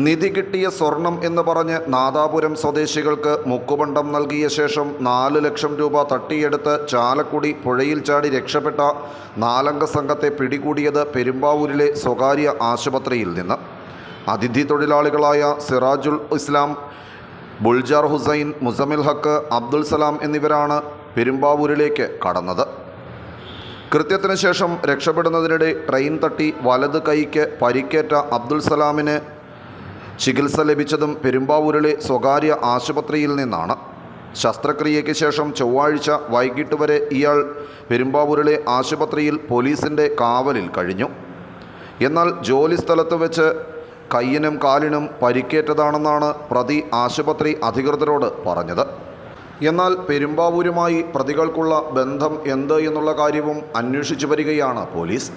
നിധി കിട്ടിയ സ്വർണം എന്ന് പറഞ്ഞ് നാദാപുരം സ്വദേശികൾക്ക് മുക്കുപണ്ടം നൽകിയ ശേഷം 4 ലക്ഷം രൂപ തട്ടിയെടുത്ത് ചാലക്കുടി പുഴയിൽ ചാടി രക്ഷപ്പെട്ട 4 സംഘത്തെ പിടികൂടിയത് പെരുമ്പാവൂരിലെ സ്വകാര്യ ആശുപത്രിയിൽ നിന്ന്. അതിഥി തൊഴിലാളികളായ സിറാജുൽ ഇസ്ലാം, ബുൾജാർ ഹുസൈൻ, മുസമിൽ ഹക്ക്, അബ്ദുൽ സലാം എന്നിവരാണ് പെരുമ്പാവൂരിലേക്ക് കടന്നത്. കൃത്യത്തിന് ശേഷം രക്ഷപ്പെടുന്നതിനിടെ ട്രെയിൻ തട്ടി വലത് കൈക്ക് പരിക്കേറ്റ അബ്ദുൽ സലാമിന് ചികിത്സ ലഭിച്ചതും പെരുമ്പാവൂരിലെ സ്വകാര്യ ആശുപത്രിയിൽ നിന്നാണ്. ശസ്ത്രക്രിയയ്ക്ക് ശേഷം ചൊവ്വാഴ്ച വൈകിട്ട് വരെ ഇയാൾ പെരുമ്പാവൂരിലെ ആശുപത്രിയിൽ പോലീസിൻ്റെ കാവലിൽ കഴിഞ്ഞു. എന്നാൽ ജോലിസ്ഥലത്ത് വെച്ച് കയ്യിനും കാലിനും പരിക്കേറ്റതാണെന്നാണ് പ്രതി ആശുപത്രി അധികൃതരോട് പറഞ്ഞത്. എന്നാൽ പെരുമ്പാവൂരുമായി പ്രതികൾക്കുള്ള ബന്ധം എന്ത് എന്നുള്ള കാര്യവും അന്വേഷിച്ചു വരികയാണ് പോലീസ്.